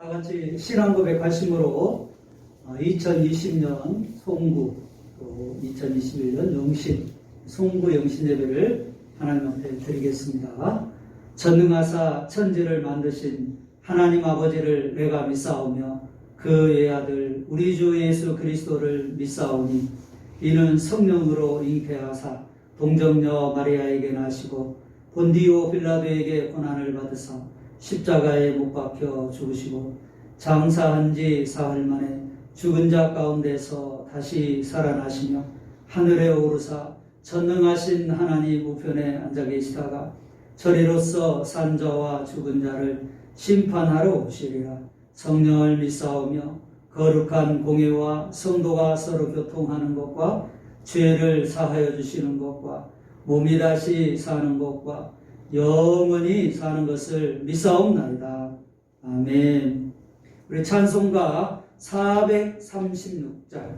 다 같이 신앙고백 하심으로 2020년 송구 또 2021년 영신 송구 영신 예배를 하나님 앞에 드리겠습니다. 전능하사 천지를 만드신 하나님 아버지를 내가 믿사오며 그의 아들 우리 주 예수 그리스도를 믿사오니 이는 성령으로 잉태하사 동정녀 마리아에게 나시고 본디오 빌라도에게 고난을 받으사 십자가에 못 박혀 죽으시고 장사한 지 사흘 만에 죽은 자 가운데서 다시 살아나시며 하늘에 오르사 전능하신 하나님 우편에 앉아 계시다가 저리로서 산 자와 죽은 자를 심판하러 오시리라. 성령을 믿사오며 거룩한 공예와 성도가 서로 교통하는 것과 죄를 사하여 주시는 것과 몸이 다시 사는 것과 영원히 사는 것을 믿사옵나이다. 아멘. 우리 찬송가 436장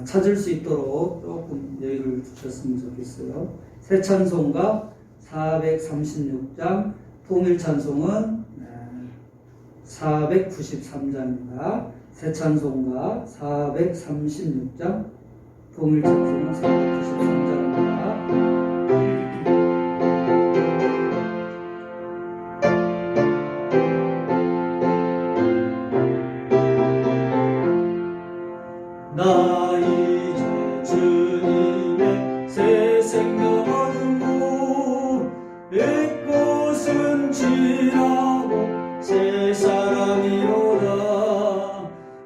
찾을 수 있도록 조금 여유를 주셨으면 좋겠어요. 새 찬송가 436장, 통일 찬송은 493장입니다. 새 찬송가 436장, 통일 찬송은 493장입니다. 나 이제 주님의 새 생명 얻으고 내 것은 지나고 새 사람이로다.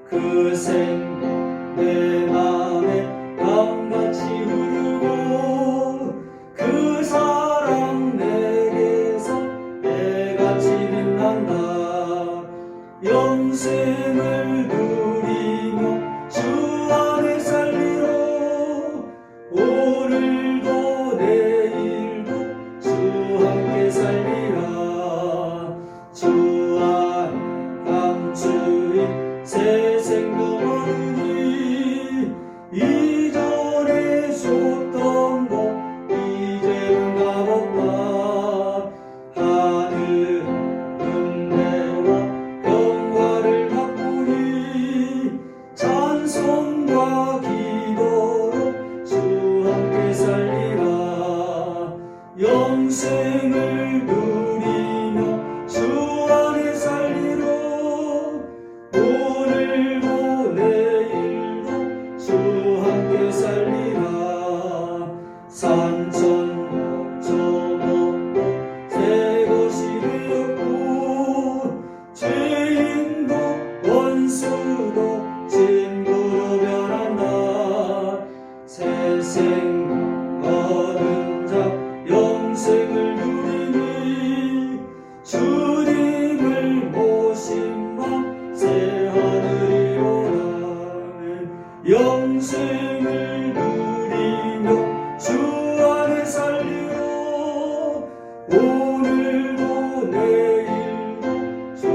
그 생명 내 맘에 강같이 흐르고 그 사랑 내게서 배같이 빛난다. 영생을 누리며 주 안에 살리러 오늘도 내일도 주 함께 살리라. 주 안에 감추인 새 생명 얻으니 이전에 줬던 것 이제는 값없다. 하늘은 은혜와 영광을 바꾸니 찬송과 기도로 주 함께 살리라. 영생을 누리며 주 안에 살리러 오늘도 내일도 주 함께 살리라. 산천도 저목도 새 것이 되었고 죄인도 원수도 친구로 변한다. 새 생명 얻은 자 영생을 누리니 주님을 모심과 새 하늘이로라. 영생을 누리며 주 안에 살리러 오늘도 내일도 주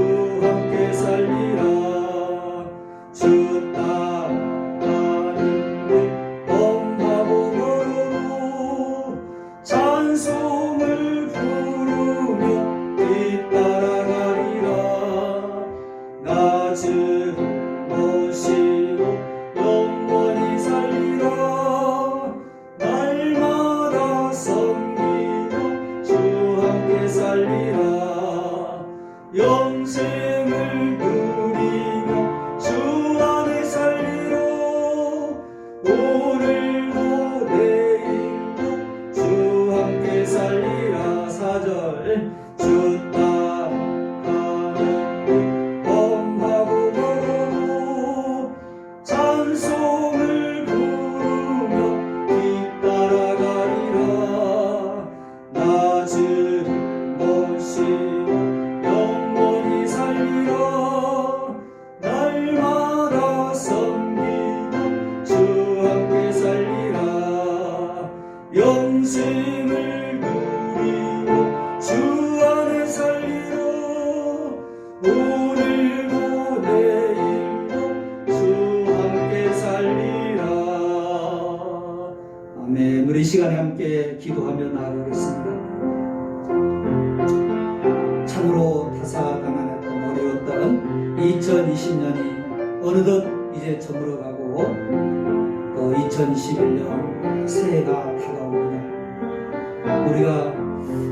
함께 살리라. 주 따라가는 길 엄하고 멀어도 찬송을 부르며 뒤따라가리라. 낮은 모시고 영원히 살리라. 날마다 섬기며 주 함께 살리라. 영생을 누리며 주 안에 살리러 오늘도 내일도 주 함께 살리라. 4절 주 따라가는 길 엄하고 멀어도 찬송을 부르며 뒤따라가리라. 낮은 모시고 영원히 살리라. 날마다 섬기며 주 함께 살리라. 영생을 누리며 주 안에 살리러 오늘도 내일도 주 함께 살리라. 아멘. 우리 이 시간에 함께 기도하며 나아가겠습니다. 참으로 타사당하였던 어려웠던 2020년이 어느덧 이제 저물어가고 또 2021년 새해가 다가옵니다. 우리가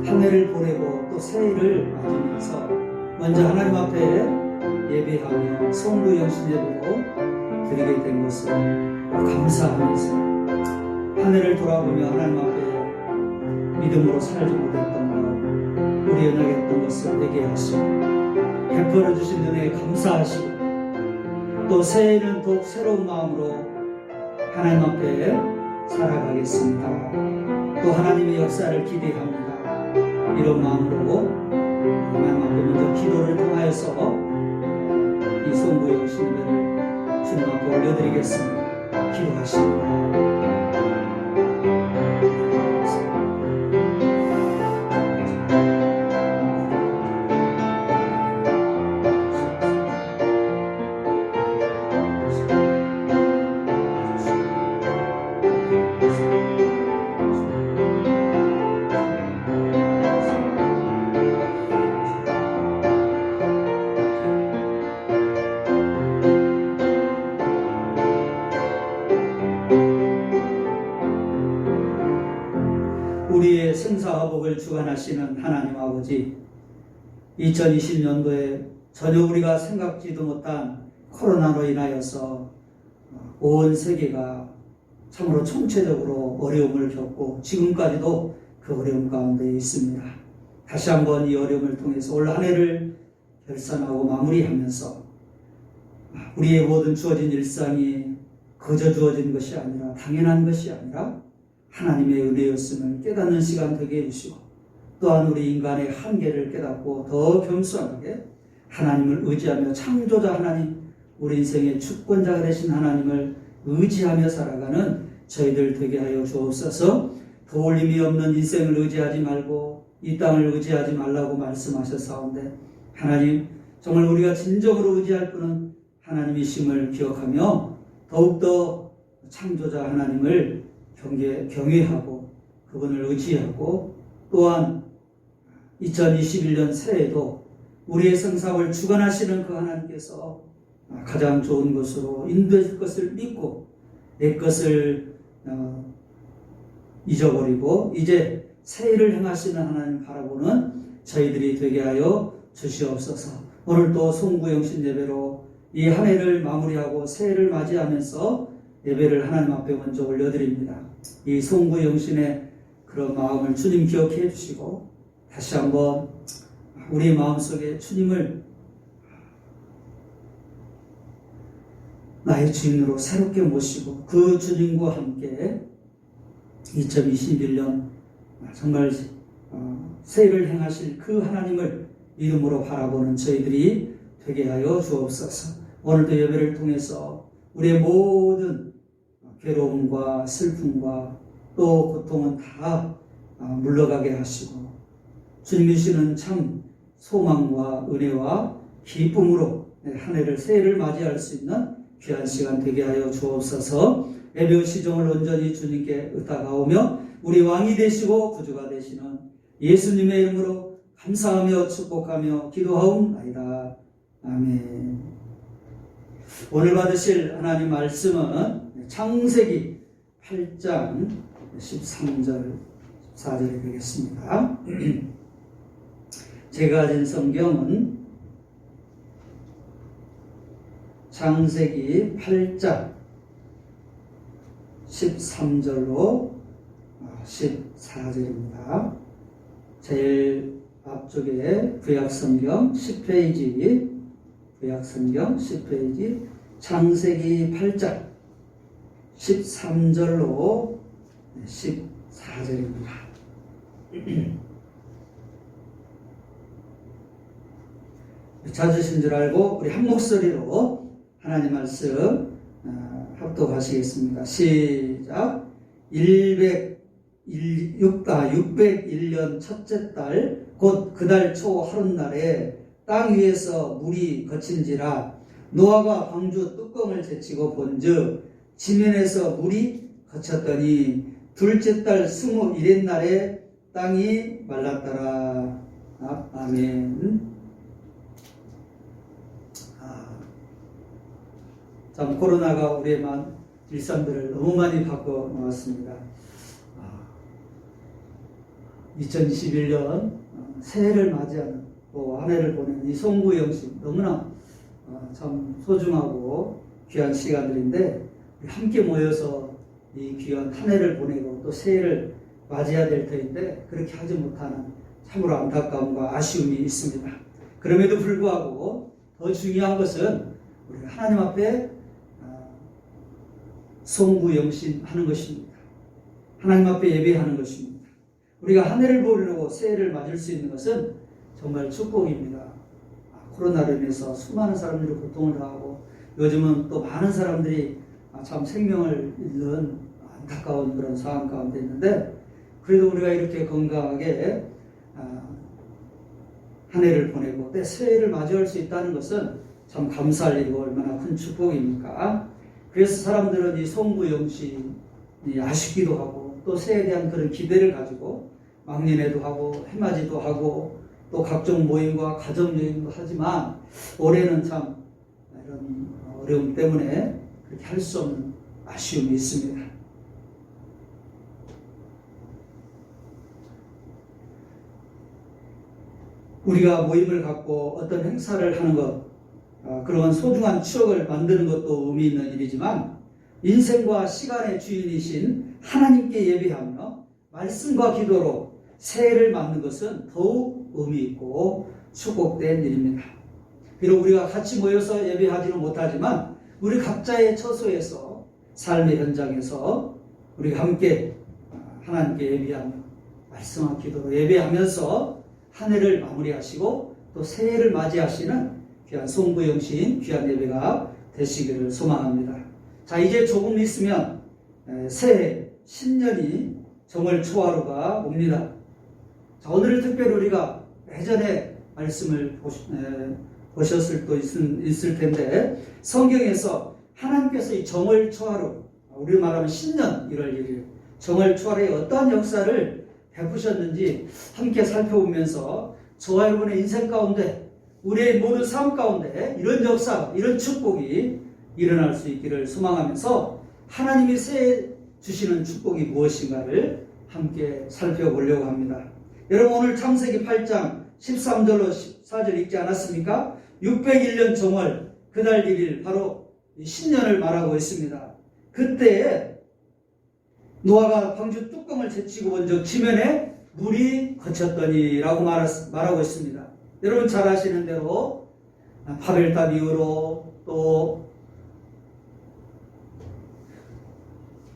한 해를 보내고 또 새해를 맞으면서 먼저 하나님 앞에 예배하며 성부영신 예배로 드리게 된 것을 감사하면서 한 해를 돌아보며 하나님 앞에 믿음으로 살지 못했던 것, 우리 연약했던 것을 회개하시고 베풀어 주신 은혜에 감사하시고 또 새해에는 더욱 새로운 마음으로 하나님 앞에 살아가겠습니다. 또 하나님의 역사를 기대합니다. 이런 마음으로 하나님 앞에 먼저 기도를 통하여서 이 성부영신 예배를 주님 앞에 올려드리겠습니다. 기도하십니다. 우리의 생사화복을 주관하시는 하나님 아버지, 2020년도에 전혀 우리가 생각지도 못한 코로나로 인하여서 온 세계가 참으로 총체적으로 어려움을 겪고 지금까지도 그 어려움 가운데 있습니다. 다시 한번 이 어려움을 통해서 올 한 해를 결산하고 마무리하면서 우리의 모든 주어진 일상이 거저 주어진 것이 아니라 당연한 것이 아니라 하나님의 은혜였음을 깨닫는 시간 되게 해주시고 또한 우리 인간의 한계를 깨닫고 더 겸손하게 하나님을 의지하며 창조자 하나님, 우리 인생의 주권자가 되신 하나님을 의지하며 살아가는 저희들 되게 하여 주옵소서. 도울림이 없는 인생을 의지하지 말고 이 땅을 의지하지 말라고 말씀하셨사온데 하나님, 정말 우리가 진정으로 의지할 분은 하나님이심을 기억하며 더욱더 창조자 하나님을 경외하고 그분을 의지하고 또한 2021년 새해에도 우리의 생사를 주관하시는 그 하나님께서 가장 좋은 것으로 인도해 줄 것을 믿고 내 것을 잊어버리고 이제 새해를 행하시는 하나님 바라보는 저희들이 되게 하여 주시옵소서. 오늘 또 송구영신 예배로 이 한 해를 마무리하고 새해를 맞이하면서 예배를 하나님 앞에 먼저 올려드립니다. 이 송구영신의 그런 마음을 주님 기억해 주시고 다시 한번 우리 마음속에 주님을 나의 주인으로 새롭게 모시고 그 주님과 함께 2021년 정말 새해를 행하실 그 하나님을 믿음으로 바라보는 저희들이 되게 하여 주옵소서. 오늘도 예배를 통해서 우리의 모든 괴로움과 슬픔과 또 고통은 다 물러가게 하시고 주님이시는 참 소망과 은혜와 기쁨으로 한 해를 새해를 맞이할 수 있는 귀한 시간 되게 하여 주옵소서. 예배 시종을 온전히 주님께 의탁하오며 우리 왕이 되시고 구주가 되시는 예수님의 이름으로 감사하며 축복하며 기도하옵나이다. 아멘. 오늘 받으실 하나님 말씀은 창세기 8장 13절 14절이 되겠습니다. 제가 가진 성경은 창세기 8장 13절로 14절입니다. 제일 앞쪽에 구약성경 10페이지, 구약성경 10페이지 창세기 8장 13절로 14절입니다. 찾으신 줄 알고 우리 한 목소리로 하나님 말씀 합독하시겠습니다. 시작. 601년 첫째 달 곧 그 달 초 하룻날에 땅 위에서 물이 거친지라 노아가 방주 뚜껑을 제치고 본즉 지면에서 물이 거쳤더니 둘째 달 21의 날에 땅이 말랐더라. 아멘. 참 코로나가 우리의 일상들을 너무 많이 바꿔 놓았습니다. 2021년 새해를 맞이하는 또 한 해를 보내는 이 송구영신 너무나 참 소중하고 귀한 시간들인데 함께 모여서 이 귀한 한 해를 보내고 또 새해를 맞이해야 될 터인데 그렇게 하지 못하는 참으로 안타까움과 아쉬움이 있습니다. 그럼에도 불구하고 더 중요한 것은 우리가 하나님 앞에 송구영신하는 것입니다. 하나님 앞에 예배하는 것입니다. 우리가 한 해를 보내고 새해를 맞을 수 있는 것은 정말 축복입니다. 코로나로 인해서 수많은 사람들이 고통을 당하고 요즘은 또 많은 사람들이 참 생명을 잃는 안타까운 그런 상황 가운데 있는데 그래도 우리가 이렇게 건강하게 한 해를 보내고 때 새해를 맞이할 수 있다는 것은 참 감사할 일이고 얼마나 큰 축복입니까? 그래서 사람들은 이 송구영신이 아쉽기도 하고 또 새해에 대한 그런 기대를 가지고 막년회도 하고 해맞이도 하고 또 각종 모임과 가정여행도 하지만 올해는 참 이런 어려움 때문에 그렇게 할 수 없는 아쉬움이 있습니다. 우리가 모임을 갖고 어떤 행사를 하는 것, 그런 소중한 추억을 만드는 것도 의미 있는 일이지만 인생과 시간의 주인이신 하나님께 예배하며 말씀과 기도로 새해를 맞는 것은 더욱 의미 있고 축복된 일입니다. 비록 우리가 같이 모여서 예배하지는 못하지만 우리 각자의 처소에서 삶의 현장에서 우리가 함께 하나님께 예배하며 말씀과 기도로 예배하면서 한 해를 마무리하시고 또 새해를 맞이하시는 귀한 송구영신 귀한 예배가 되시기를 소망합니다. 자, 이제 조금 있으면 새해 신년이 정월 초하루가 옵니다. 자, 오늘 특별히 우리가 예전에 말씀을 보셨을 수도 있을 텐데 성경에서 하나님께서 이 정월 초하루, 우리 말하면 신년 1월 1일 정월 초하루에 어떠한 역사를 베푸셨는지 함께 살펴보면서 저와 여러분의 인생 가운데 우리의 모든 삶 가운데 이런 역사, 이런 축복이 일어날 수 있기를 소망하면서 하나님이 새해 주시는 축복이 무엇인가를 함께 살펴보려고 합니다. 여러분 오늘 창세기 8장 13절로 14절 읽지 않았습니까? 601년 정월 그달 1일 바로 신년을 말하고 있습니다. 그때 노아가 방주 뚜껑을 제치고 본 적 지면에 물이 거쳤더니라고 말하고 있습니다. 여러분 잘 아시는 대로 바벨탑 이후로 또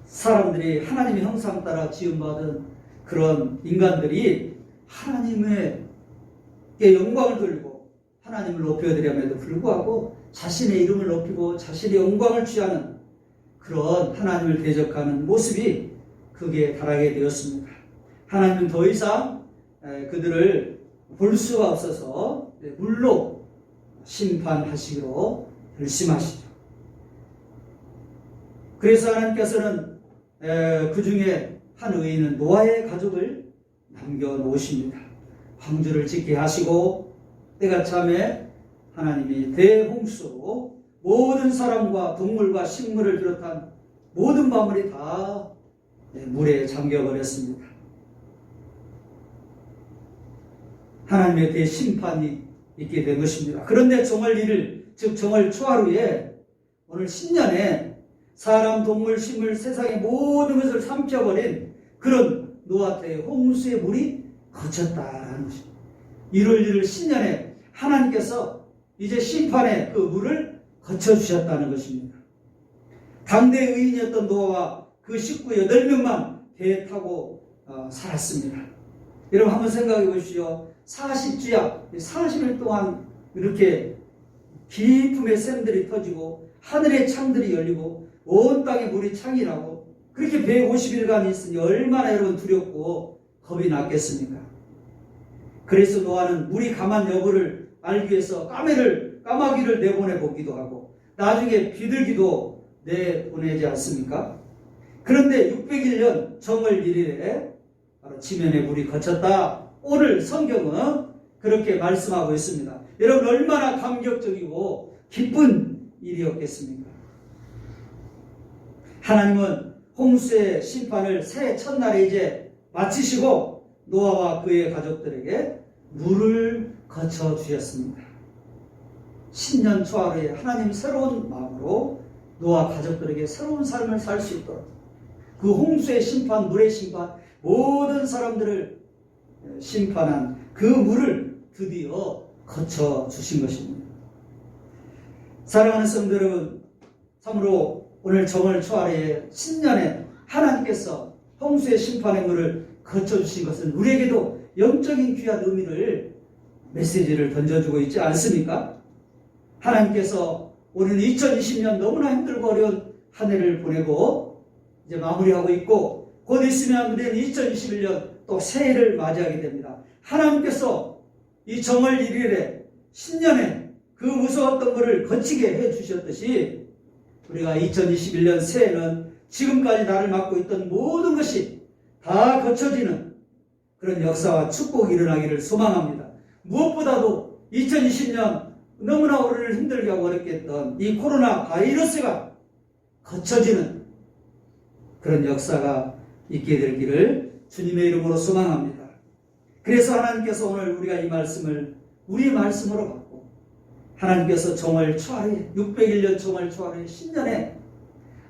사람들이 하나님의 형상 따라 지음받은 그런 인간들이 하나님의 영광을 돌리고 하나님을 높여드림에도 불구하고 자신의 이름을 높이고 자신의 영광을 취하는 그런 하나님을 대적하는 모습이 극에 달하게 되었습니다. 하나님은 더 이상 그들을 볼 수가 없어서 물로 심판하시기로 결심하시죠. 그래서 하나님께서는 그 중에 한 의인은 노아의 가족을 남겨놓으십니다. 방주를 짓게 하시고 때가 참에 하나님이 대홍수로 모든 사람과 동물과 식물을 비롯한 모든 만물이 다 물에 잠겨버렸습니다. 하나님의 대심판이 있게 된 것입니다. 그런데 정월 1일, 즉 정월 초하루에 오늘 신년에 사람, 동물, 식물, 세상의 모든 것을 삼켜버린 그런 노아 때의 홍수의 물이 거쳤다라는 것입니다. 1월 1일 신년에 하나님께서 이제 심판의 그 물을 거쳐주셨다는 것입니다. 당대 의인이었던 노아와 그 식구 8명만 배에 타고 살았습니다. 여러분 한번 생각해 보십시오. 40주야, 40일 동안 이렇게 깊음의 샘들이 터지고 하늘의 창들이 열리고 온 땅에 물이 창이라고 그렇게 150일간 있으니 얼마나 여러분 두렵고 겁이 났겠습니까? 그래서 노아는 물이 강한 여부를 알기 위해서 까마귀를 내보내 보기도 하고 나중에 비둘기도 내보내지 않습니까? 그런데 601년 정월 1일에 바로 지면에 물이 거쳤다. 오늘 성경은 그렇게 말씀하고 있습니다. 여러분 얼마나 감격적이고 기쁜 일이었겠습니까? 하나님은 홍수의 심판을 새해 첫날에 이제 마치시고 노아와 그의 가족들에게 물을 거쳐 주셨습니다. 신년 초하루에 하나님 새로운 마음으로 노아 가족들에게 새로운 삶을 살 수 있도록 그 홍수의 심판, 물의 심판, 모든 사람들을 심판한 그 물을 드디어 거쳐 주신 것입니다. 사랑하는 성도 여러분, 참으로 오늘 정월 초하루에 신년에 하나님께서 홍수의 심판의 물을 거쳐 주신 것은 우리에게도 영적인 귀한 의미를 메시지를 던져주고 있지 않습니까? 하나님께서 우리는 2020년 너무나 힘들고 어려운 한 해를 보내고 이제 마무리하고 있고 곧 있으면 우리는 2021년 또 새해를 맞이하게 됩니다. 하나님께서 이 정월 1일에 신년에 그 무서웠던 것을 거치게 해주셨듯이 우리가 2021년 새해는 지금까지 나를 맡고 있던 모든 것이 다 거쳐지는 그런 역사와 축복이 일어나기를 소망합니다. 무엇보다도 2020년 너무나 우리를 힘들게 하고 어렵게 했던 이 코로나 바이러스가 거쳐지는 그런 역사가 있게 되기를 주님의 이름으로 소망합니다. 그래서 하나님께서 오늘 우리가 이 말씀을 우리의 말씀으로 받고 하나님께서 정월 초하루에 601년 정월 초하루에 신년에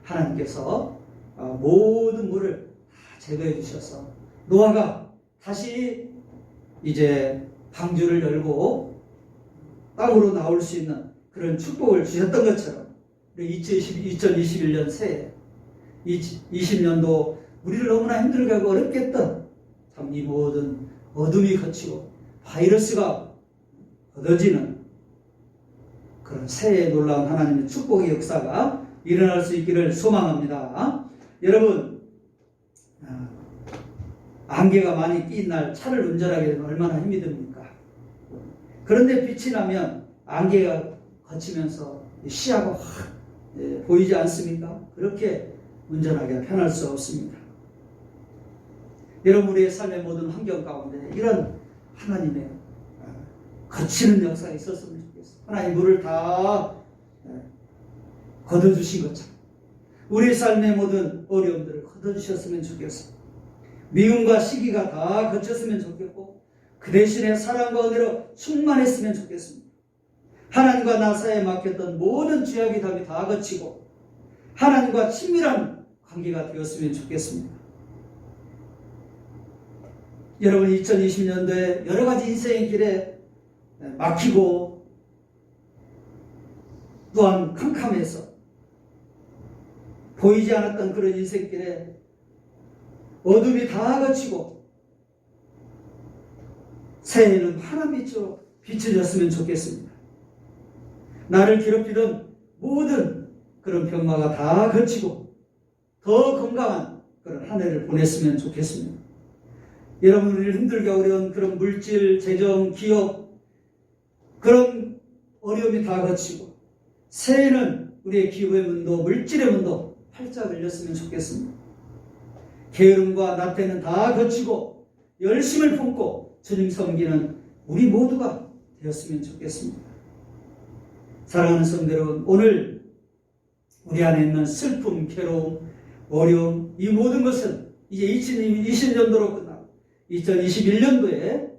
하나님께서 모든 물을 다 제거해 주셔서 노아가 다시 이제 방주를 열고 땅으로 나올 수 있는 그런 축복을 주셨던 것처럼 2021년 새해 20년도 우리를 너무나 힘들게 하고 어렵게 했던 참 이 모든 어둠이 거치고 바이러스가 걷어지는 그런 새해에 놀라운 하나님의 축복의 역사가 일어날 수 있기를 소망합니다. 여러분, 안개가 많이 낀 날 차를 운전하게 되면 얼마나 힘이 듭니까? 그런데 빛이 나면 안개가 거치면서 시야가 확 보이지 않습니까? 그렇게 운전하기가 편할 수 없습니다. 여러분, 우리의 삶의 모든 환경 가운데 이런 하나님의 거치는 역사가 있었으면 좋겠어요. 하나님 물을 다 걷어주신 것처럼 우리 삶의 모든 어려움들을 걷어주셨으면 좋겠어요. 미움과 시기가 다 거쳤으면 좋겠고 그 대신에 사랑과 은혜로 충만했으면 좋겠습니다. 하나님과 나 사이에 막혔던 모든 죄악의 담이 다 거치고 하나님과 친밀한 관계가 되었으면 좋겠습니다. 여러분, 2020년도에 여러 가지 인생의 길에 막히고 또한 캄캄해서 보이지 않았던 그런 인생길에 어둠이 다 거치고 새해에는 파란 빛으로 비춰졌으면 좋겠습니다. 나를 괴롭히던 모든 그런 병마가 다 거치고 더 건강한 그런 한 해를 보냈으면 좋겠습니다. 여러분, 우리를 힘들게 어려운 그런 물질, 재정, 기업 그런 어려움이 다 거치고 새해는 우리의 기업의 문도, 물질의 문도 활짝 열렸으면 좋겠습니다. 게으름과 나태는 다 거치고 열심을 품고 주님 섬기는 우리 모두가 되었으면 좋겠습니다. 사랑하는 성도 여러분, 오늘 우리 안에 있는 슬픔, 괴로움, 어려움 이 모든 것은 이제 2020년도로 끝나고 2021년도에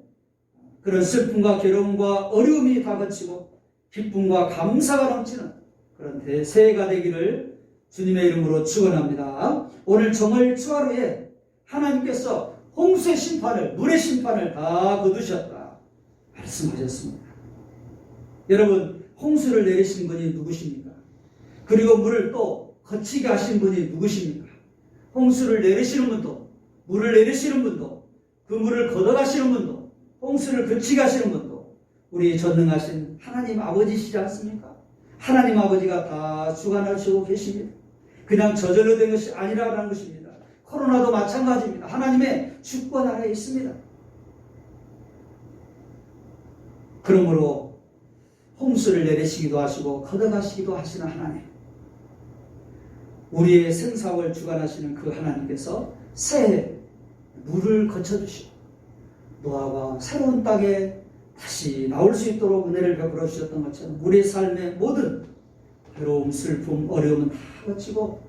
그런 슬픔과 괴로움과 어려움이 다 거치고 기쁨과 감사가 넘치는 그런 새해가 되기를 주님의 이름으로 축원합니다. 오늘 정월 초하루에 하나님께서 홍수의 심판을, 물의 심판을 다 거두셨다 말씀하셨습니다. 여러분, 홍수를 내리신 분이 누구십니까? 그리고 물을 또 거치게 하신 분이 누구십니까? 홍수를 내리시는 분도, 물을 내리시는 분도, 그 물을 걷어가시는 분도, 홍수를 거치게 하시는 분도 우리 전능하신 하나님 아버지시지 않습니까? 하나님 아버지가 다 주관하시고 계십니다. 그냥 저절로 된 것이 아니라는 것입니다. 코로나도 마찬가지입니다. 하나님의 주권 아래에 있습니다. 그러므로 홍수를 내리시기도 하시고 걷어가시기도 하시는 하나님, 우리의 생사를 주관하시는 그 하나님께서 새해 물을 거쳐주시고 노아가 새로운 땅에 다시 나올 수 있도록 은혜를 베풀어 주셨던 것처럼 우리의 삶의 모든 괴로움, 슬픔, 어려움은 다 거치고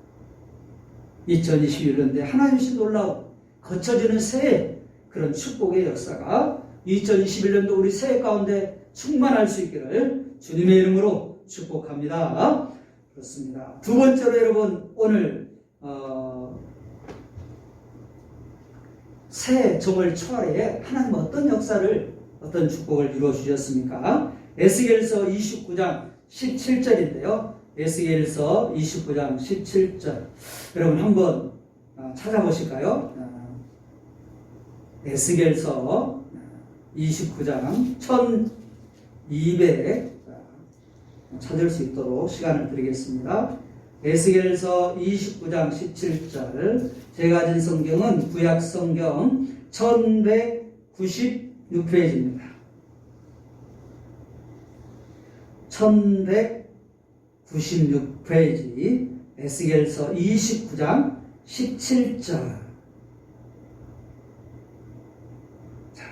2021년도에 하나님이 놀라운 거쳐지는 새해 그런 축복의 역사가 2021년도 우리 새해 가운데 충만할 수 있기를 주님의 이름으로 축복합니다. 그렇습니다. 두 번째로 여러분 오늘 새해 정월 초하루에 하나님 어떤 역사를 어떤 축복을 이루어 주셨습니까? 에스겔서 29장 17절인데요. 에스겔서 29장 17절 여러분 한번 찾아보실까요? 에스겔서 29장 1200 찾을 수 있도록 시간을 드리겠습니다. 에스겔서 29장 17절 제가 가진 성경은 구약 성경 1196페이지입니다. 1196페이지 에스겔서 29장 17절 자,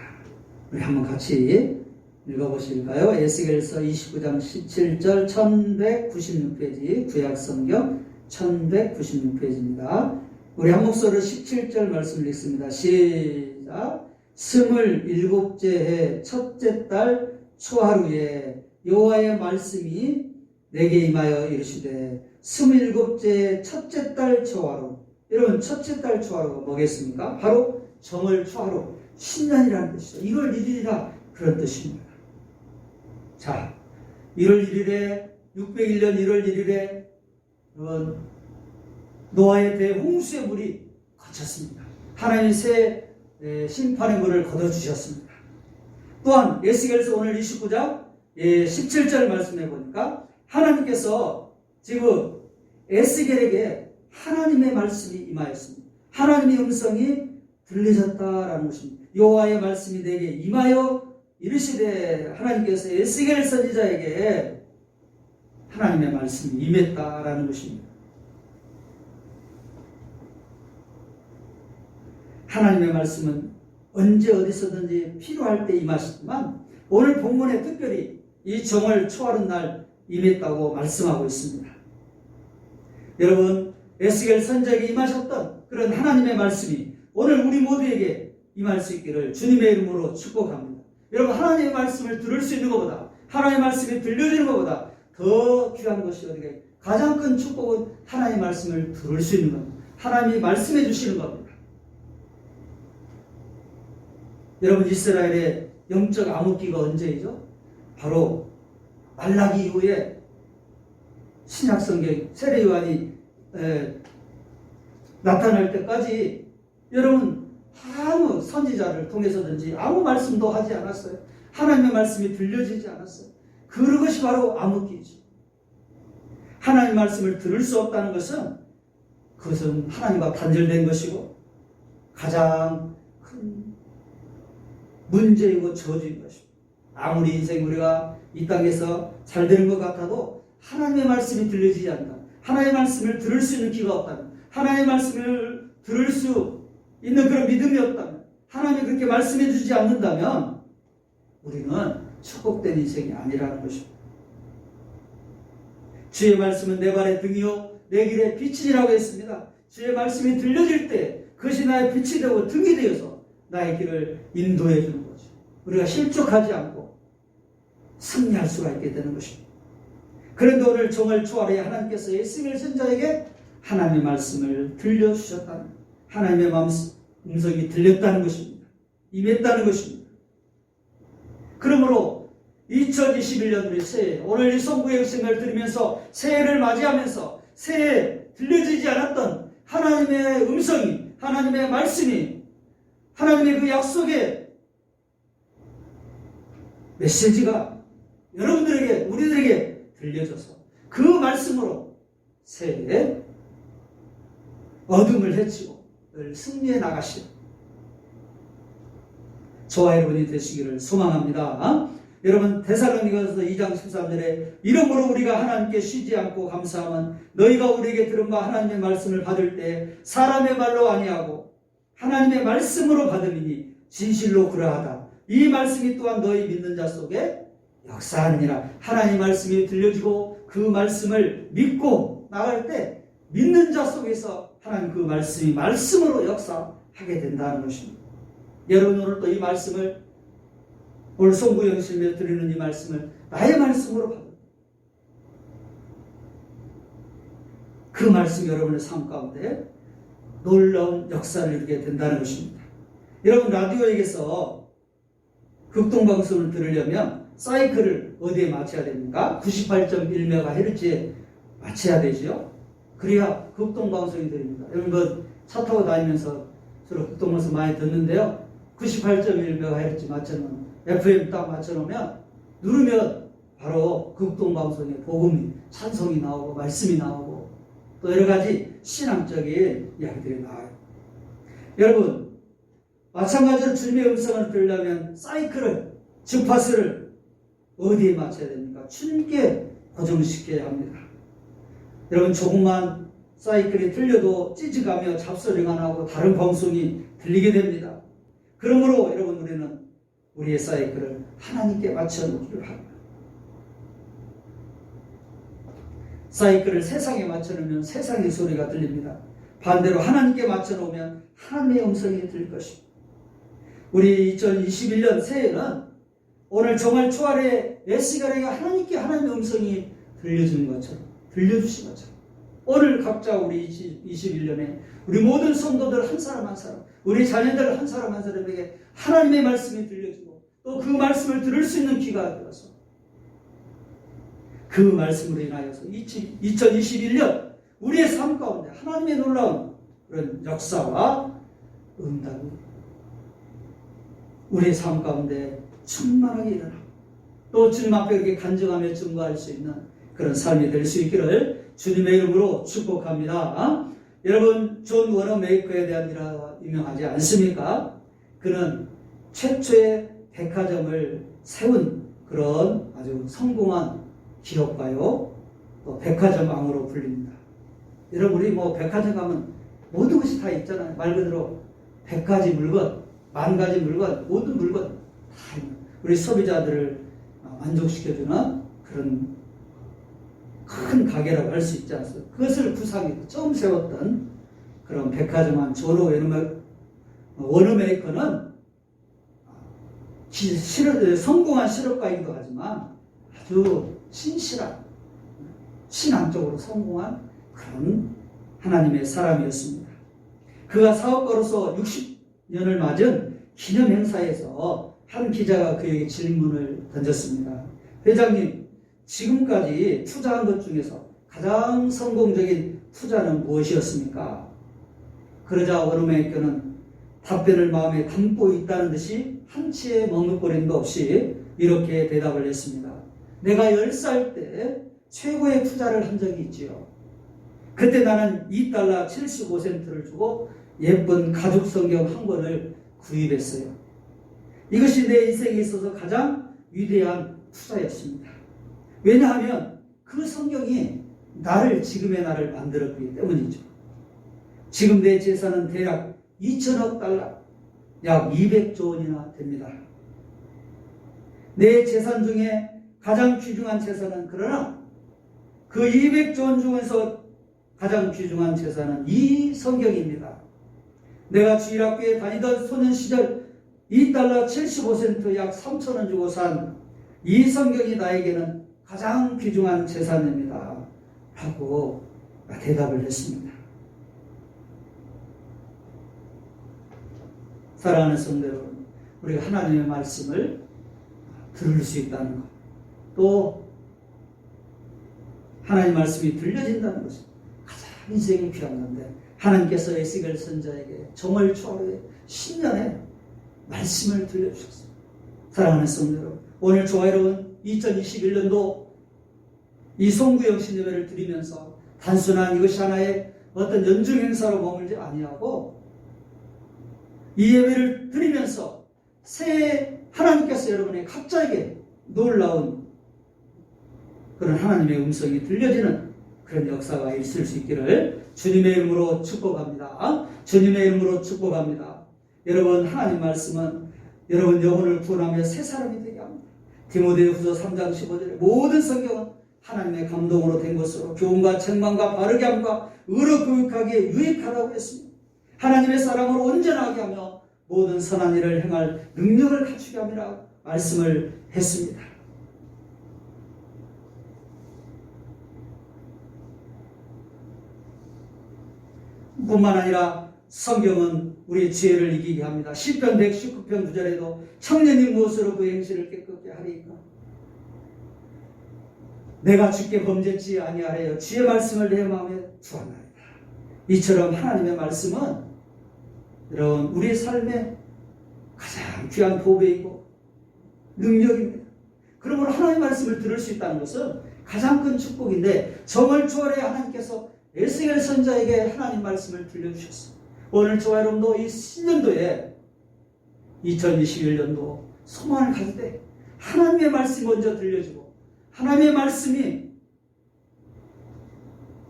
우리 한번 같이 읽어보실까요? 에스겔서 29장 17절 1196페이지 구약성경 1196페이지입니다. 우리 한 목소리로 17절 말씀을 읽습니다. 시작. 27째 해 첫째 달 초하루에 여호와의 말씀이 내게 임하여 이르시되 27째 첫째 달 초하루 여러분 첫째 달 초하루가 뭐겠습니까? 바로 정월 초하루 신년이라는 뜻이죠. 1월 1일이라 그런 뜻입니다. 자, 1월 1일에 601년 1월 1일에 노아의 대홍수의 물이 거쳤습니다. 하나님 새 심판의 물을 거둬주셨습니다. 또한 에스겔서 오늘 29장 17절 말씀해 보니까 하나님께서 지금 에스겔에게 하나님의 말씀이 임하였습니다. 하나님의 음성이 들리셨다라는 것입니다. 여호와의 말씀이 내게 임하여 이르시되 하나님께서 에스겔 선지자에게 하나님의 말씀이 임했다라는 것입니다. 하나님의 말씀은 언제 어디서든지 필요할 때 임하시지만 오늘 본문에 특별히 이 정월 초하루 날 임했다고 말씀하고 있습니다. 여러분 에스겔 선지자에게 임하셨던 그런 하나님의 말씀이 오늘 우리 모두에게 임할 수 있기를 주님의 이름으로 축복합니다. 여러분 하나님의 말씀을 들을 수 있는 것보다 하나님의 말씀이 들려지는 것보다 더 귀한 것이 어디게 가장 큰 축복은 하나님의 말씀을 들을 수 있는 겁니다. 하나님이 말씀해 주시는 겁니다. 여러분 이스라엘의 영적 암흑기가 언제이죠? 바로 말라기 이후에 신약성경 세례요한이 나타날 때까지 여러분 아무 선지자를 통해서든지 아무 말씀도 하지 않았어요. 하나님의 말씀이 들려지지 않았어요. 그것이 바로 암흑기죠. 하나님의 말씀을 들을 수 없다는 것은 그것은 하나님과 단절된 것이고 가장 큰 문제이고 저주인 것입니다. 아무리 인생 우리가 이 땅에서 잘 되는 것 같아도 하나님의 말씀이 들려지지 않는다. 하나님의 말씀을 들을 수 있는 기가 없다면 하나님의 말씀을 들을 수 있는 그런 믿음이 없다면 하나님이 그렇게 말씀해 주지 않는다면 우리는 축복된 인생이 아니라는 것입니다. 주의 말씀은 내 발의 등이요 내 길의 빛이라고 했습니다. 주의 말씀이 들려질 때 그것이 나의 빛이 되고 등이 되어서 나의 길을 인도해 주는 거죠. 우리가 실족하지 않고 승리할 수가 있게 되는 것입니다. 그런데 오늘 정월 초하루에 하나님께서 에스겔 선지자에게 하나님의 말씀을 들려주셨다는 하나님의 음성이 들렸다는 것입니다. 임했다는 것입니다. 그러므로 2021년 우리 새해 오늘 이 성부의 역생을 들으면서 새해를 맞이하면서 새해에 들려지지 않았던 하나님의 음성이 하나님의 말씀이 하나님의 그 약속의 메시지가 여러분들에게 우리들에게 들려져서 그 말씀으로 새해에 어둠을 헤치고 늘 승리해 나가시오. 저와 여러분이 되시기를 소망합니다. 여러분 데살로니가서 2장 13절에 이러므로 우리가 하나님께 쉬지 않고 감사함은 너희가 우리에게 들은 바 하나님의 말씀을 받을 때 사람의 말로 아니하고 하나님의 말씀으로 받음이니 진실로 그러하다. 이 말씀이 또한 너희 믿는 자 속에 역사하느니라. 하나님 말씀이 들려지고 그 말씀을 믿고 나갈 때 믿는 자 속에서 하나님 그 말씀이 말씀으로 역사하게 된다는 것입니다. 여러분 오늘 또 이 말씀을 오늘 송구영신에 드리는 이 말씀을 나의 말씀으로 받아 그 말씀이 여러분의 삶 가운데 놀라운 역사를 이루게 된다는 것입니다. 여러분 라디오에게서 극동방송을 들으려면 사이클을 어디에 맞춰야 됩니까? 98.1MHz에 맞춰야 되죠. 그래야 극동방송이 들립니다. 여러분 차 타고 다니면서 주로 극동방송 많이 듣는데요. 98.1MHz 맞춰놓은 FM 딱 맞춰놓으면 누르면 바로 극동방송의 복음이 찬송이 나오고 말씀이 나오고 또 여러 가지 신앙적인 이야기들이 나와요. 여러분 마찬가지로 주님의 음성을 들으려면 사이클을 주파수를 어디에 맞춰야 됩니까? 주님께 고정시켜야 합니다. 여러분 조금만 사이클이 틀려도 찌직하며 잡소리가 나고 다른 방송이 들리게 됩니다. 그러므로 여러분 우리는 우리의 사이클을 하나님께 맞춰놓기를 합니다. 사이클을 세상에 맞춰놓으면 세상의 소리가 들립니다. 반대로 하나님께 맞춰놓으면 하나님의 음성이 들릴 것입니다. 우리 2021년 새해는 오늘 정말 초하루에 내 시간에 하나님께 하나님의 음성이 들려주는 것처럼 들려주신 것처럼 오늘 각자 우리 21년에 우리 모든 성도들 한 사람 한 사람 우리 자녀들 한 사람 한 사람에게 하나님의 말씀이 들려주고 또 그 말씀을 들을 수 있는 기회가 되어서 그 말씀으로 인하여서 2021년 우리의 삶 가운데 하나님의 놀라운 그런 역사와 응답이 우리의 삶 가운데 충만하게 일어나고 또 주님 앞에 이렇게 간증하며 증거할 수 있는 그런 삶이 될 수 있기를 주님의 이름으로 축복합니다. 여러분 존 워너메이커에 대한 일화 유명하지 않습니까? 그는 최초의 백화점을 세운 그런 아주 성공한 기업가요. 또 백화점 왕으로 불립니다. 여러분 우리 백화점 가면 모든 것이 다 있잖아요. 말 그대로 100가지 물건, 10,000가지 물건, 모든 물건 다 있는 우리 소비자들을 만족시켜주는 그런 큰 가게라고 할 수 있지 않습니까? 그것을 구상해서 처음 세웠던 그런 백화점한 존 워너메이커는 성공한 실업가이기도 하지만 아주 신실한 신앙적으로 성공한 그런 하나님의 사람이었습니다. 그가 사업가로서 60년을 맞은 기념 행사에서 한 기자가 그에게 질문을 던졌습니다. 회장님, 지금까지 투자한 것 중에서 가장 성공적인 투자는 무엇이었습니까? 그러자 워너메이커는 답변을 마음에 담고 있다는 듯이 한치의 머뭇거림도 없이 이렇게 대답을 했습니다. 내가 10살 때 최고의 투자를 한 적이 있지요. 그때 나는 $2 75센트를 주고 예쁜 가죽 성경 한 권을 구입했어요. 이것이 내 인생에 있어서 가장 위대한 투자였습니다. 왜냐하면 그 성경이 지금의 나를 만들었기 때문이죠. 지금 내 재산은 대략 2천억 달러, 약 200조 원이나 됩니다. 내 재산 중에 가장 귀중한 재산은 그러나 그 200조 원 중에서 가장 귀중한 재산은 이 성경입니다. 내가 주일학교에 다니던 소년 시절 $2 75센트 약 3,000원 주고 산 이 성경이 나에게는 가장 귀중한 재산입니다. 라고 대답을 했습니다. 사랑하는 성도 여러분, 우리가 하나님의 말씀을 들을 수 있다는 것, 또 하나님의 말씀이 들려진다는 것은 가장 인생이 귀한 건데 하나님께서 에스겔 선자에게 정월 초하루에 신년에 말씀을 들려주셨습니다. 사랑하는 성도 여러분, 오늘 조화로운 2021년도 이 송구영신 예배를 드리면서 단순한 이것이 하나의 어떤 연중 행사로 머물지 아니하고 이 예배를 드리면서 새해 하나님께서 여러분의 각자에게 놀라운 그런 하나님의 음성이 들려지는 그런 역사가 있을 수 있기를 주님의 이름으로 축복합니다. 주님의 이름으로 축복합니다. 여러분 하나님 말씀은 여러분 영혼을 구원하며 새 사람이 되게 합니다. 디모데후서 3장 15절에 모든 성경은 하나님의 감동으로 된 것으로 교훈과 책망과 바르게 함과 의로 교육하기에 유익하다고 했습니다. 하나님의 사람으로 온전하게 하며 모든 선한 일을 행할 능력을 갖추게 함이라 말씀을 했습니다. 뿐만 아니라 성경은 우리의 죄를 이기게 합니다. 시편 119편 9절에도 청년이 무엇으로 그 행실을 깨끗게 하리까? 내가 주께 범죄치 아니하여 주의 말씀을 내 마음에 두었나이다. 이처럼 하나님의 말씀은 여러분 우리의 삶의 가장 귀한 보배이고 능력입니다. 그러므로 하나님의 말씀을 들을 수 있다는 것은 가장 큰 축복인데 정월 초월에 하나님께서 에스겔 선자에게 하나님 말씀을 들려주셨습니다. 오늘 저와 여러분도 이 신년도에 2021년도 소망을 가질 때 하나님의 말씀이 먼저 들려주고 하나님의 말씀이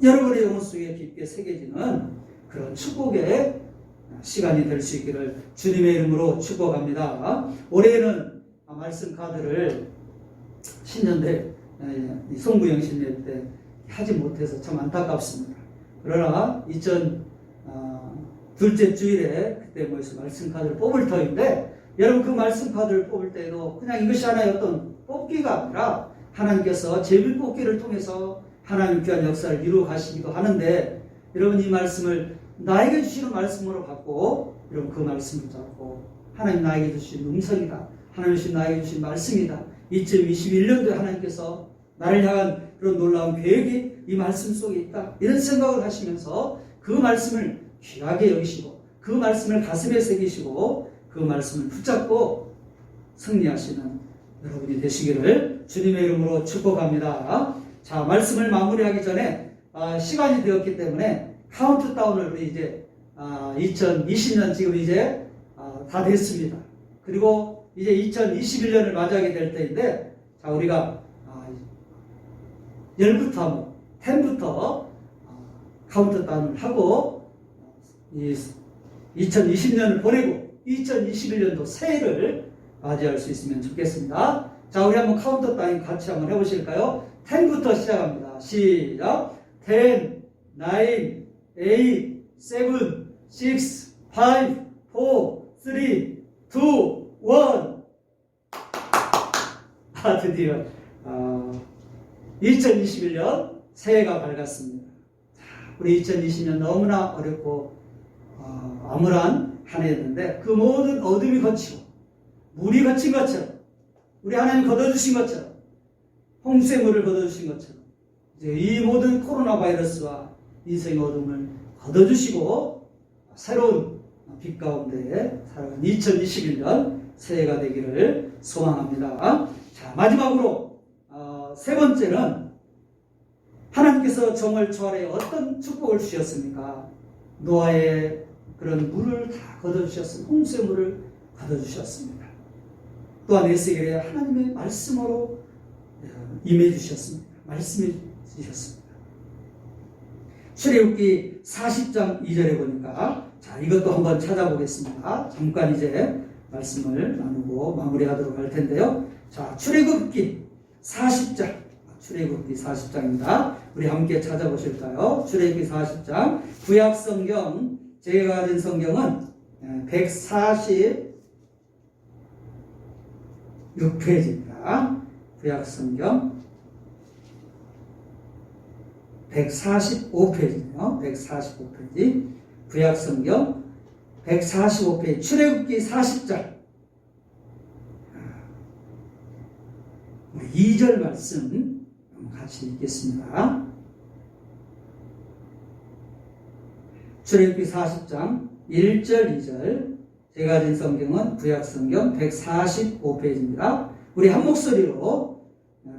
여러분의 영혼 속에 깊게 새겨지는 그런 축복의 시간이 될 수 있기를 주님의 이름으로 축복합니다. 올해는 말씀 카드를 신년대 송구영신례 때 하지 못해서 참 안타깝습니다. 그러나 둘째 주일에 그때 모여서 말씀 카드를 뽑을 터인데 여러분 그 말씀 카드를 뽑을 때도 그냥 이것이 하나의 어떤 뽑기가 아니라 하나님께서 제비뽑기를 통해서 하나님 귀한 역사를 이루어 가시기도 하는데 여러분 이 말씀을 나에게 주시는 말씀으로 받고 여러분 그 말씀을 잡고 하나님 나에게 주신 음성이다. 하나님 주신 나에게 주신 말씀이다. 2021년도에 하나님께서 나를 향한 그런 놀라운 계획이 이 말씀 속에 있다. 이런 생각을 하시면서 그 말씀을 귀하게 여기시고 그 말씀을 가슴에 새기시고 그 말씀을 붙잡고 승리하시는 여러분이 되시기를 주님의 이름으로 축복합니다. 자, 말씀을 마무리하기 전에 시간이 되었기 때문에 카운트다운을 우리 이제 2020년 지금 이제 다 됐습니다. 그리고 이제 2021년을 맞이하게 될 때인데 자, 우리가 10부터 10부터 카운트다운을 하고 2020년을 보내고 2021년도 새해를 맞이할 수 있으면 좋겠습니다. 자, 우리 한번 카운트다운 같이 한번 해보실까요? 10부터 시작합니다. 시작. 10, 9, 8, 7, 6, 5, 4, 3, 2, 1. 드디어 2021년 새해가 밝았습니다. 우리 2020년 너무나 어렵고 암울한 한 해였는데 그 모든 어둠이 거치고 물이 거친 것처럼 우리 하나님 걷어주신 것처럼 홍수의 물을 걷어주신 것처럼 이제 이 모든 코로나 바이러스와 인생의 어둠을 걷어주시고 새로운 빛 가운데 살아가는 2021년 새해가 되기를 소망합니다. 자, 마지막으로 세 번째는 하나님께서 정월 초월에 어떤 축복을 주셨습니까? 노아의 그런 물을 다 걷어주셨습니다. 홍수의 물을 걷어주셨습니다. 또한 에스겔에 하나님의 말씀으로 임해 주셨습니다. 말씀해 주셨습니다. 출애굽기 40장 2절에 보니까 자, 이것도 한번 찾아보겠습니다. 잠깐 이제 말씀을 나누고 마무리하도록 할 텐데요. 자, 출애굽기 40장, 출애굽기 40장입니다. 우리 함께 찾아보실까요? 출애굽기 40장, 구약 성경, 제가 가진 성경은 146페이지입니다. 구약 성경 145페이지네요. 145페이지. 구약 성경 145페이지. 출애굽기 40장 2절 말씀 같이 읽겠습니다. 출애굽기 40장 1절 2절. 제가 가진 성경은 구약 성경 145페이지입니다. 우리 한 목소리로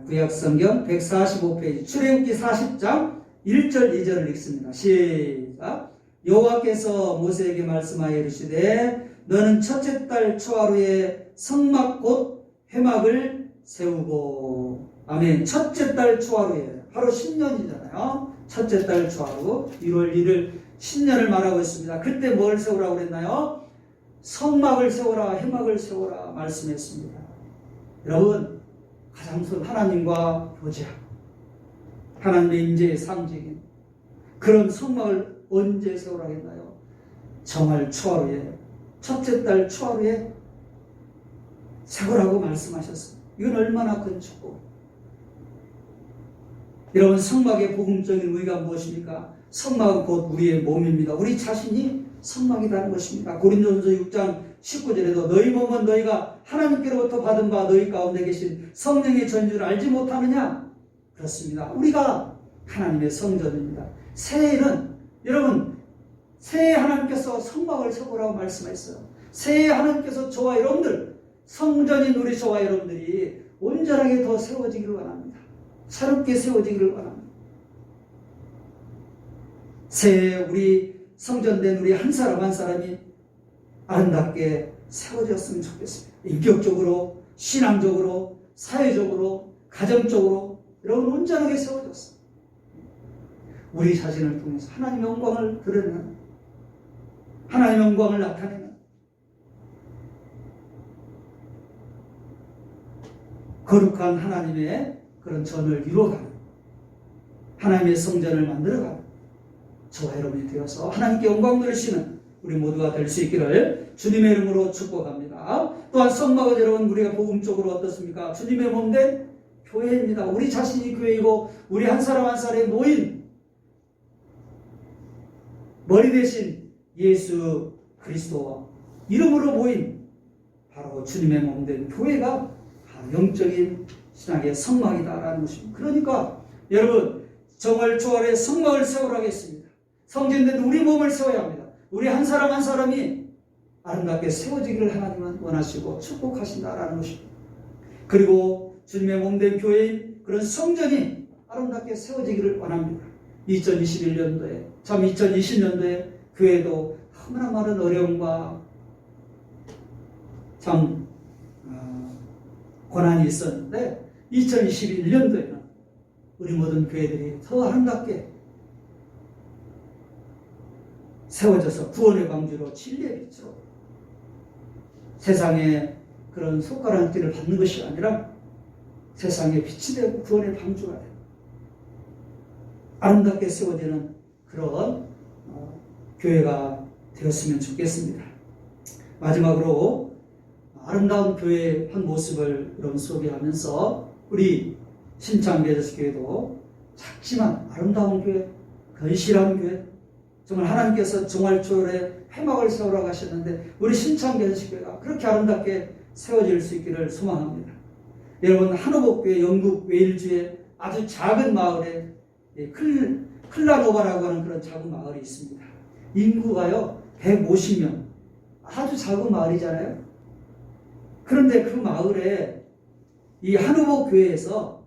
구약 성경 145페이지 출애굽기 40장 1절 2절을 읽습니다. 시작. 여호와께서 모세에게 말씀하여 이르시되 너는 첫째 달 초하루에 성막 곧 회막을 세우고. 아멘. 첫째 달 초하루에 바로 신년이잖아요. 첫째 달 초하루 1월 1일 신년을 말하고 있습니다. 그때 뭘 세우라고 그랬나요? 성막을 세워라, 회막을 세워라 말씀했습니다. 여러분, 가장 우선 하나님과 교제하고 하나님의 임재의 상징인 그런 성막을 언제 세우라겠나요? 정월 초하루에, 첫째 달 초하루에 세우라고 말씀하셨습니다. 이건 얼마나 큰 축복. 여러분, 성막의 복음적인 의미가 무엇입니까? 성막은 곧 우리의 몸입니다. 우리 자신이 성막이라는 것입니다. 고린도전서 6장 19절에도 너희 몸은 너희가 하나님께로부터 받은 바 너희 가운데 계신 성령의 전주를 알지 못하느냐? 그렇습니다. 우리가 하나님의 성전입니다. 새해에는 여러분, 새해 하나님께서 성막을 세우라고 말씀했어요. 새해 하나님께서 저와 여러분들, 성전인 우리 저와 여러분들이 온전하게 더 세워지기를 원합니다. 새롭게 세워지기를 원합니다. 새해 우리 성전된 우리 한 사람 한 사람이 아름답게 세워졌으면 좋겠습니다. 인격적으로, 신앙적으로, 사회적으로, 가정적으로 여러분 온전하게 세워졌어요. 우리 자신을 통해서 하나님의 영광을 드러내는, 하나님의 영광을 나타내는 거룩한 하나님의 그런 전을 이루어가는, 하나님의 성전을 만들어가는 저와 여러분이 되어서 하나님께 영광 돌리시는 우리 모두가 될 수 있기를 주님의 이름으로 축복합니다. 또한 성막은 여러분 우리가 복음적으로 어떻습니까? 주님의 몸된 교회입니다. 우리 자신이 교회이고 우리 한 사람 한 사람의 모인 머리 대신 예수 그리스도와 이름으로 모인 바로 주님의 몸된 교회가 영적인 신앙의 성막이다라는 것입니다. 그러니까 여러분, 정월 초월에 성막을 세우라고 했습니다. 성전된 우리 몸을 세워야 합니다. 우리 한 사람 한 사람이 아름답게 세워지기를 하나님은 원하시고 축복하신다라는 것입니다. 그리고 주님의 몸된 교회인 그런 성전이 아름답게 세워지기를 원합니다. 2021년도에, 참 2020년도에 교회도 너무나 많은 어려움과 참 고난이 있었는데 2021년도에는 우리 모든 교회들이 더 아름답게 세워져서 구원의 방주로 진리의 빛으로 세상에 그런 손가락질을 받는 것이 아니라 세상에 빛이 되고 구원의 방주가 되고 아름답게 세워지는 그런 교회가 되었으면 좋겠습니다. 마지막으로 아름다운 교회의 한 모습을 여러분 소개하면서 우리 신창교회도 작지만 아름다운 교회, 건실한 교회, 정말 하나님께서 정월초월에 회막을 세우라고 하셨는데 우리 신창교회가 그렇게 아름답게 세워질 수 있기를 소망합니다. 여러분, 한호복교회 영국 웨일즈의 아주 작은 마을에 클라노바라고 하는 그런 작은 마을이 있습니다. 인구가요 150명, 아주 작은 마을이잖아요. 그런데 그 마을에 이 한우복 교회에서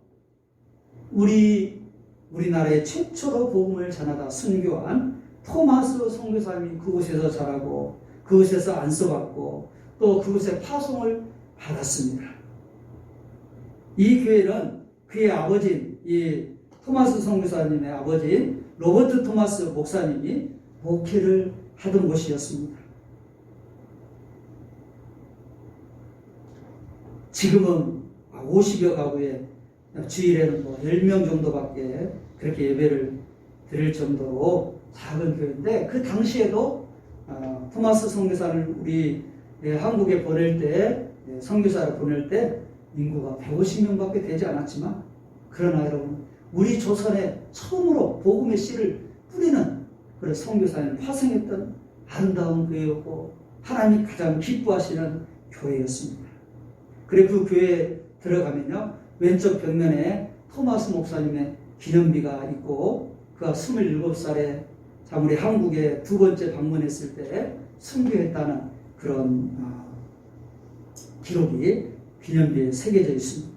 우리나라의 최초로 복음을 전하다 순교한 토마스 선교사님이 그곳에서 자라고 그곳에서 안수받고 또 그곳에 파송을 받았습니다. 이 교회는 그의 아버지인 이 토마스 선교사님의 아버지인 로버트 토마스 목사님이 목회를 하던 곳이었습니다. 지금은 50여 가구에 주일에는 10명 정도밖에 그렇게 예배를 드릴 정도로 작은 교회인데 그 당시에도 토마스 선교사를 우리 한국에 보낼 때 선교사를 보낼 때 인구가 150명밖에 되지 않았지만 그러나 여러분 우리 조선에 처음으로 복음의 씨를 뿌리는 그런 선교사님을 파송했던 아름다운 교회였고 하나님이 가장 기뻐하시는 교회였습니다. 그리고 그 교회에 들어가면요 왼쪽 벽면에 토마스 목사님의 기념비가 있고 그가 27살에 우리 한국에 두 번째 방문했을 때 순교했다는 그런 기록이 기념비에 새겨져 있습니다.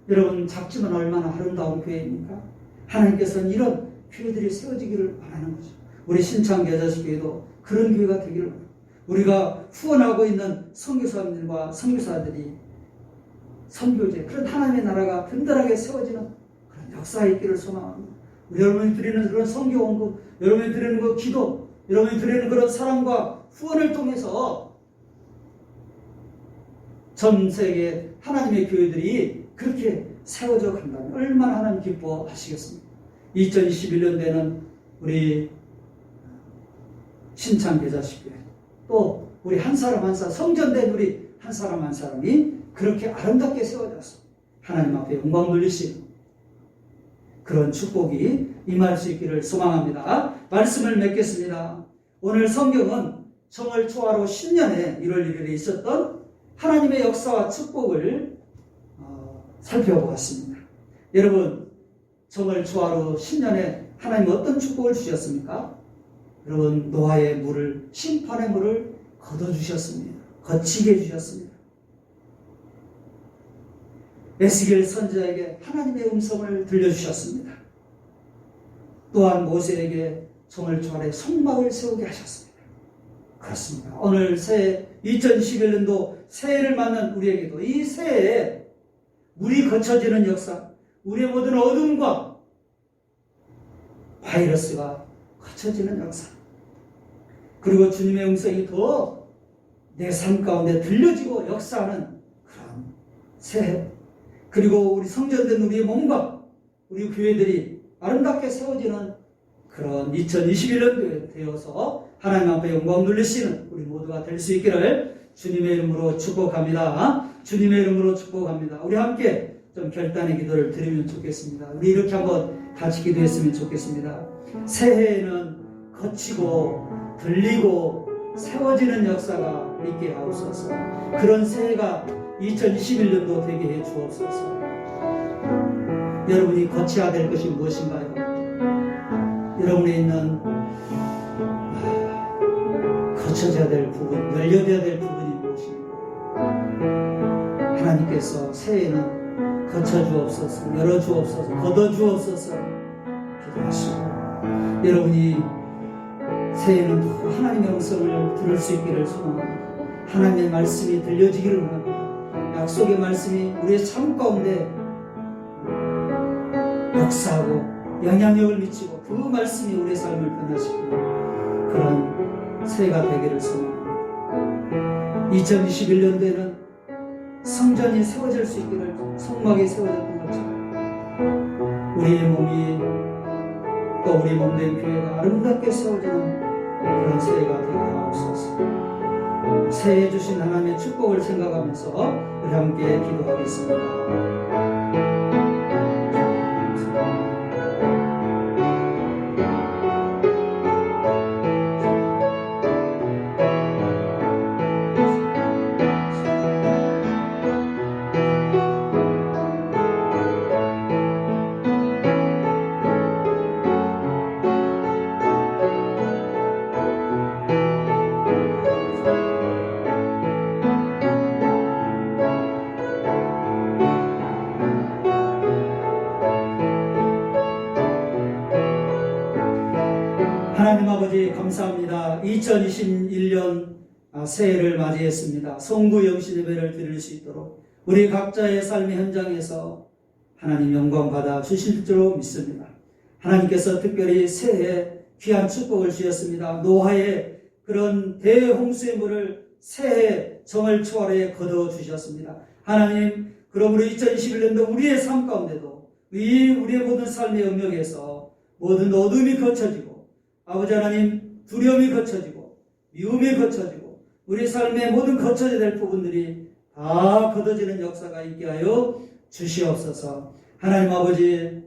여러분 작지만 얼마나 아름다운 교회입니까? 하나님께서는 이런 교회들이 세워지기를 바라는 거죠. 우리 신창교회도 그런 교회가 되기를 바랍니다. 우리가 후원하고 있는 선교사님들과 선교사들이 선교제 그런 하나님의 나라가 든든하게 세워지는 그런 역사가 있기를 소망합니다. 여러분이 드리는 그런 선교 헌금, 여러분이 드리는 그 기도, 여러분이 드리는 그런 사랑과 후원을 통해서 전 세계 하나님의 교회들이 그렇게 세워져 간다면 얼마나 하나님 기뻐하시겠습니까? 2021년도에는 우리 신창 계좌식교회 또 우리 한 사람 한 사람 성전된 우리 한 사람 한 사람이 그렇게 아름답게 세워져서 하나님 앞에 영광 돌리시는 그런 축복이 임할 수 있기를 소망합니다. 말씀을 맺겠습니다. 오늘 성경은 정월 초하루 10년에 1월 1일에 있었던 하나님의 역사와 축복을 살펴보았습니다. 여러분, 정월 초하루 10년에 하나님 어떤 축복을 주셨습니까? 여러분, 노아의 물을, 심판의 물을 걷어주셨습니다. 거치게 해주셨습니다. 에스겔 선지자에게 하나님의 음성을 들려주셨습니다. 또한 모세에게 정월 초하루에 성막을 세우게 하셨습니다. 그렇습니다. 오늘 새해 2021년도 새해를 맞는 우리에게도 이 새해에 물이 거쳐지는 역사, 우리의 모든 어둠과 바이러스가 거쳐지는 역사, 그리고 주님의 음성이 더 내 삶 가운데 들려지고 역사하는 그런 새해, 그리고 우리 성전된 우리의 몸과 우리 교회들이 아름답게 세워지는 그런 2021년도에 되어서 하나님 앞에 영광 돌리시는 우리 모두가 될 수 있기를 주님의 이름으로 축복합니다. 주님의 이름으로 축복합니다. 우리 함께 좀 결단의 기도를 드리면 좋겠습니다. 우리 이렇게 한번 같이 기도했으면 좋겠습니다. 새해에는 거치고 들리고 세워지는 역사가 있게 하옵소서. 그런 새해가 2021년도 되게 해 주옵소서. 여러분이 거쳐야 될 것이 무엇인가요? 여러분에 있는 거쳐져야 될 부분, 열려져야 될 부분이 무엇입니까? 하나님께서 새해에는 거쳐주옵소서, 열어주옵소서, 걷어주옵소서 기도하시고, 여러분이 새해에는 더 하나님의 음성을 들을 수 있기를 소망합니다. 하나님의 말씀이 들려지기를 원합니다. 약속의 말씀이 우리의 삶 가운데 역사하고 영향력을 미치고 그 말씀이 우리의 삶을 변화시키는 그런 새해가 되기를 소망합니다. 2021년도에는 성전이 세워질 수 있기를, 성막이 세워졌던 것처럼 우리의 몸이 또 우리 몸된 교회가 아름답게 세워지는 그런 새해가 되게 하옵소서. 새해 주신 하나님의 축복을 생각하면서 우리 함께 기도하겠습니다. 하나님 아버지 감사합니다. 2021년 새해를 맞이했습니다. 성구 영신 예배를 드릴 수 있도록 우리 각자의 삶의 현장에서 하나님 영광 받아 주실 줄 믿습니다. 하나님께서 특별히 새해 귀한 축복을 주셨습니다. 노아의 그런 대홍수의 물을 새해 정월 초하루에 거두어 주셨습니다. 하나님, 그러므로 2021년도 우리의 삶 가운데도 우리의 모든 삶의 영역에서 모든 어둠이 거쳐지고 아버지 하나님, 두려움이 거쳐지고 미움이 거쳐지고 우리 삶의 모든 거쳐져야 될 부분들이 다 걷어지는 역사가 있게 하여 주시옵소서. 하나님 아버지,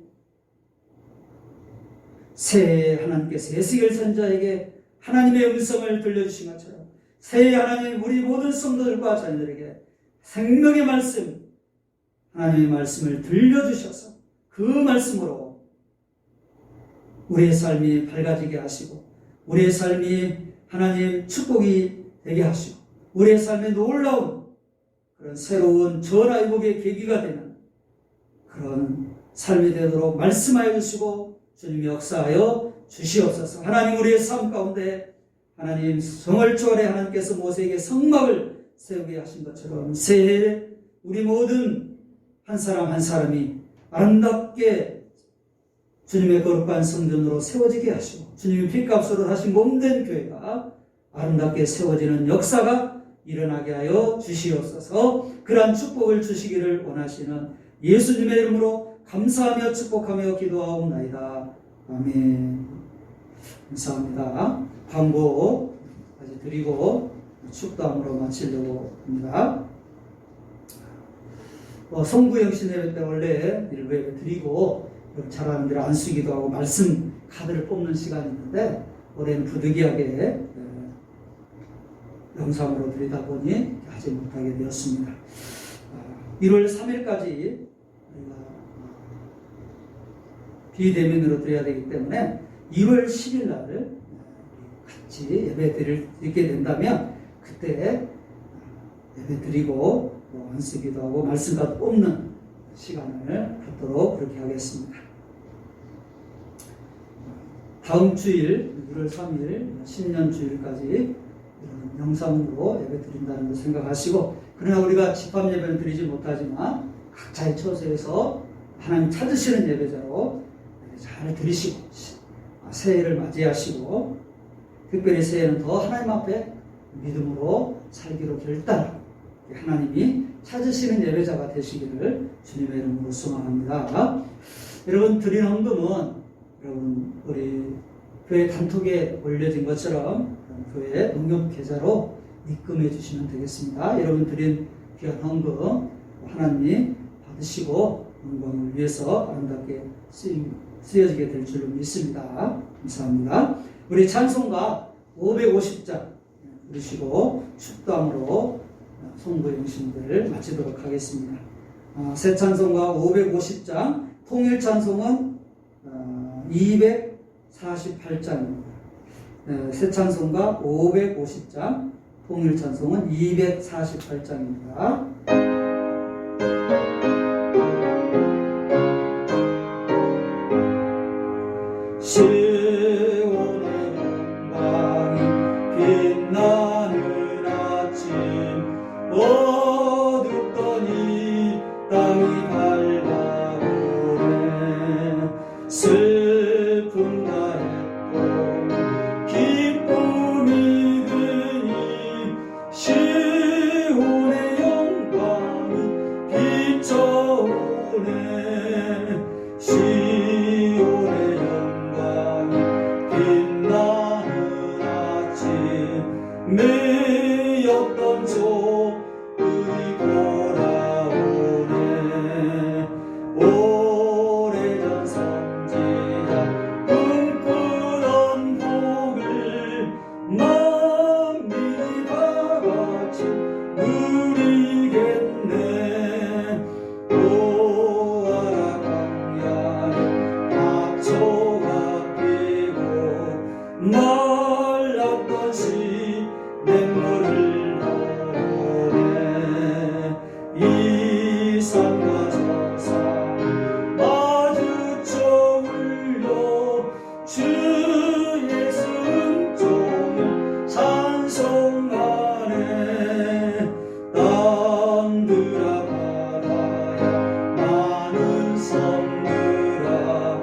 새해에 하나님께서 에스겔 선지자에게 하나님의 음성을 들려주신 것처럼 새해 하나님 우리 모든 성도들과 자녀들에게 생명의 말씀, 하나님의 말씀을 들려주셔서 그 말씀으로 우리의 삶이 밝아지게 하시고 우리의 삶이 하나님 축복이 되게 하시고 우리의 삶에 놀라운 그런 새로운 전화위복의 계기가 되는 그런 삶이 되도록 말씀하여 주시고 주님이 역사하여 주시옵소서. 하나님, 우리의 삶 가운데 하나님 정월 초하루에 하나님께서 모세에게 성막을 세우게 하신 것처럼 새해에 우리 모든 한 사람 한 사람이 아름답게 주님의 거룩한 성전으로 세워지게 하시고 주님의 핏값으로 다시 몸된 교회가 아름답게 세워지는 역사가 일어나게 하여 주시옵소서. 그러한 축복을 주시기를 원하시는 예수님의 이름으로 감사하며 축복하며 기도하옵나이다. 아멘. 감사합니다. 광고까지 드리고 축도함으로 마치려고 합니다. 송구영신 예배 때 원래 일부 예배 드리고 잘하는 대로 안수기도 하고 말씀 카드를 뽑는 시간이 있는데 올해는 부득이하게 영상으로 드리다 보니 하지 못하게 되었습니다. 1월 3일까지 비대면으로 드려야 되기 때문에 1월 10일 날 같이 예배 드리게 된다면 그때 예배 드리고 안수기도 하고 말씀까지 뽑는 시간을 갖도록 그렇게 하겠습니다. 다음 주일 1월 3일 신년주일까지 영상으로 예배 드린다는 걸 생각하시고, 그러나 우리가 집합 예배는 드리지 못하지만 각자의 처소에서 하나님 찾으시는 예배자로 잘 드리시고 새해를 맞이하시고, 특별히 새해는 더 하나님 앞에 믿음으로 살기로 결단하고 하나님이 찾으시는 예배자가 되시기를 주님의 이름으로 소망합니다. 여러분, 드린 헌금은 여러분 우리 교회 단톡에 올려진 것처럼 교회 농협 계좌로 입금해 주시면 되겠습니다. 여러분 드린 귀한 헌금 하나님이 받으시고 영광을 위해서 아름답게 쓰여지게 될 줄로 믿습니다. 감사합니다. 우리 찬송가 550장 부르시고 축도함으로 송구 영신들을 마치도록 하겠습니다. 새 찬송가 550장, 통일 찬송은 248장입니다. 새 찬송가 550장, 통일 찬송은 248장입니다. 시온의 영광이 빛나는 아침, 어둡던 이 땅이 밝아오네. 슬픔과 해도 기쁨이 드니 시온의 영광이 비춰오네. 시온의 영광이 빛나는 아침, 매였던 소들이 돌아오네. 오래전 선지자 꿈꾸던 복을 만민이 다같이 누리겠네. 보아라 광야에 화초가 피고 말랐던 시냇물을 보네. 이 산과 저 산 마주쳐 울려 주 예수 은총을 찬송하네. 땅들아 바다야 많은 섬들아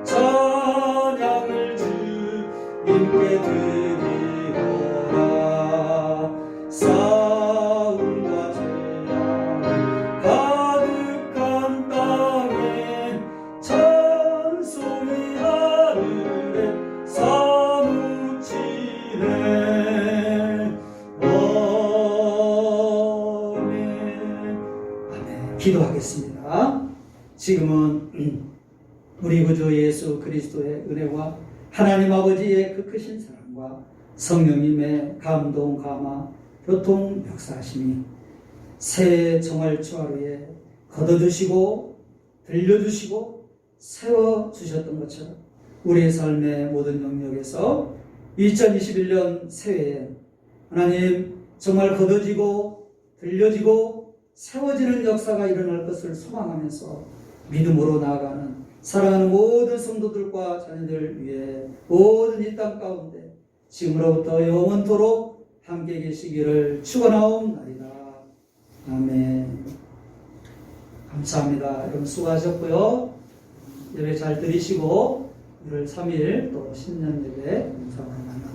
찬양을 주님께 드리오라. 싸움과 재앙이 가득한 땅에 찬송이 하늘에 사무치네. 아멘. 기도하겠습니다. 지금은 우리 구주 예수 그리스도의 은혜와 하나님 아버지의 그 크신 사랑과 성령님의 감동, 감화, 교통, 역사하심이 새해 정월 초하루에 걷어주시고 들려주시고 세워주셨던 것처럼 우리의 삶의 모든 영역에서 2021년 새해에 하나님 정말 걷어지고 들려지고 세워지는 역사가 일어날 것을 소망하면서 믿음으로 나아가는 사랑하는 모든 성도들과 자녀들 위해 모든 이 땅 가운데 지금으로부터 영원토록 함께 계시기를 축원하옵나이다. 아멘. 감사합니다. 여러분 수고하셨고요. 예배 잘 드리시고 1월 3일 또 신년 예배 영상으로 만나